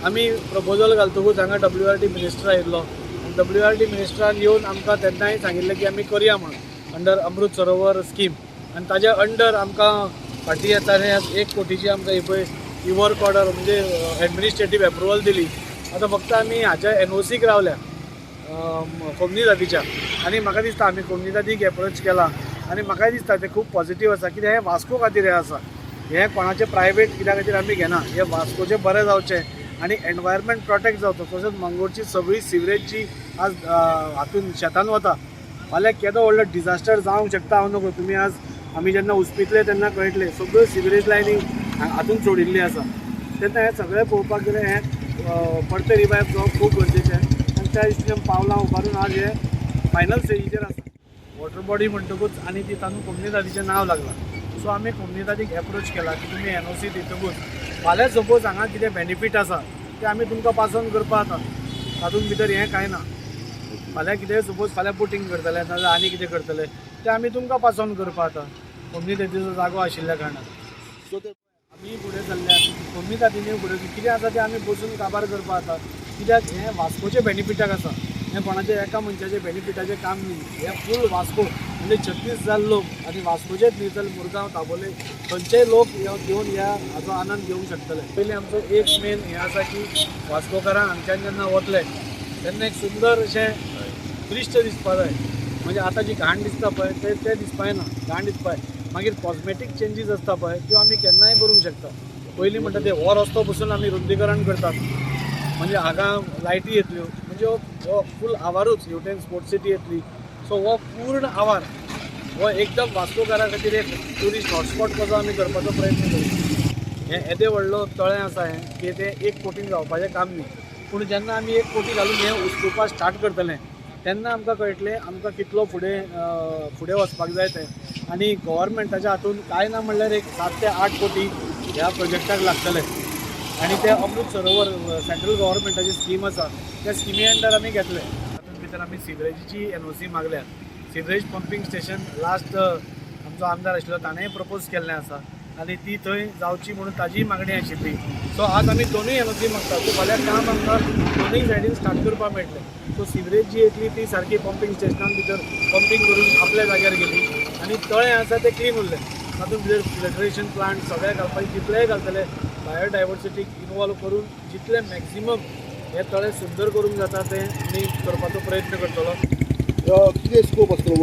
आमी प्रपोजल घालतकूच हांगा WRT minister आयिल्लो आनी WRT मिनिस्टरान येवन आमकां तेन्नाय सांगिल्लें की आमी करया म्हणून अंडर अमृत सरोवर स्कीम आनी ताज्या अंडर आमकां फाटीं येताले 1 कोटीची आमकां ही वर्क ऑर्डर म्हणजे एडमिनिस्ट्रेटीव एप्रुवल दिली. आतां फक्त आमी हाच्या NOCक रावल्या कोमनी जातीच्या आनी म्हाका दिसता आमी कोमनी जातीक एप्रोच केला आनी म्हाका दिसता तें खूब पॉझिटीव आसा कित्याक हें वास्को खातीर हें आसा. हें कोणाचें प्रायवेट कित्या खातीर आमी घेना. हें वास्कोचें बरें जावचें आनी एनवायरमेंट प्रोटेक्ट जावचो. तशेंच मंगळूरची सगळी सिवरेजची आज हातून शेतान वता. फाल्यां केदो व्हडलो डिजास्टर जावंक शकता हांव नकळो. तुमी आज आमी जेन्ना उस्पितले तेन्ना कळटलें सगळ्यो सिवरेज लायनी हातून सोडिल्ली आसा. तेन्ना हें सगळें पळोवपाक गेल्यार हें परते रिवायव जावप खूब गरजेचें आनी त्या दिशेन पावलां उबारून आज हें फायनल स्टेजीचेर आसा. वॉटर बॉडी म्हणटकूच आनी ती तातूंत कोमनी जातीचें नांव लागलां. सो आमी कोमनी जातीक एप्रोच केला की तुमी NOC दितकूच फाल्यां सपोज हांगा कितें बेनिफीट आसा तें आमी तुमकां पास ऑन करपा जाता. तातूंत भितर हें कांय ना. फाल्यां कितें सपोज फाल्यां बोटींग करतले नाजाल्यार आनी कितें करतले तें आमी तुमकां पास ऑन करपा जाता कोमनी जातीचो जागो आशिल्ल्या कारणान. सो ते आमी फुडें चल्ल्या कोमनी जातींनी फुडें कितें आसा तें आमी बसून काबार करपा जाता. कित्याक हें वास्कोच्या बेनिफिटाक आसा. हें कोणाचें एका मनशाचें बेनिफिटाचें काम न्ही. हें फूल वास्को म्हणजे 36,000 लोक आनी वास्कोचेच न्ही तर मुरगांव दाबोले खंयचेय लोक येवन ह्या हाचो आनंद घेवंक शकतले. पयलीं आमचो एक मेन हें आसा की वास्कोकारांक हांगच्यान जेन्ना वतले तेन्ना एक सुंदर अशें दृश्य दिसपा जाय. म्हणजे आतां जी घाण दिसता पळय तें दिसपाय ना. घाण दिसपाय मागीर कॉस्मेटीक चेंजीस आसता पळय त्यो आमी केन्नाय करूंक शकता. पयलीं म्हणटा ते हो रस्तो बसून आमी रुंदीकरण करतात म्हणजे हांगा लायटी येतल्यो म्हणजे हो फूल आवारूच हेवटेन स्पोर्ट्स सिटी येतली. सो हो पूर्ण आवार हो एकदम वास्कोकारा खातीर एक ट्युरिस्ट हॉटस्पॉट कसो आमी करपाचो प्रयत्न करता. हें येदें व्हडलो तळें आसा हें की तें 1 कोटीन जावपाचें काम न्ही. पूण जेन्ना आमी 1 कोटी घालून हें उस्तुपाक स्टार्ट करतलें तेन्ना आमकां कळटलें आमकां कितलो फुडें वचपाक जाय तें. आनी गव्हर्मेंटाच्या हातून कांय ना म्हणल्यार एक 7 ते 8 कोटी ह्या प्रोजेक्टाक लागतले. आनी ते अमृत सरोवर सेंट्रल गव्हर्मेंटाची स्कीम आसा त्या स्किमी अंडर आमी घेतले. तातूंत भितर आमी सिवरेजीची NOC मागल्या. सिवरेज पंपींग स्टेशन लास्ट आमचो आमदार आशिल्लो ताणेंय प्रपोज केल्लें आसा आनी ती थंय जावची म्हणून ताजीय मागणी आशिल्ली. सो आज आमी दोनूय NOC मागता. सो फाल्यां काम आमकां दोनूय सायडीन स्टार्ट करपाक मेळटलें. सो सिवरेज जी येतली ती सारकी पंपींग स्टेशनान भितर पंपींग करून आपल्या जाग्यार गेली आनी तळें आसा तें क्लीन उरलें. तातूंत भितर फिल्ट्रेशन प्लांट सगळे घालपाचे जितलेय घालतले बायोडायवर्सिटीक इनवॉल्व करून जितले मॅक्झिमम हे तळें सुंदर करूंक जाता तें आमी करपाचो प्रयत्न करतलो. कितें स्कोप आसतलो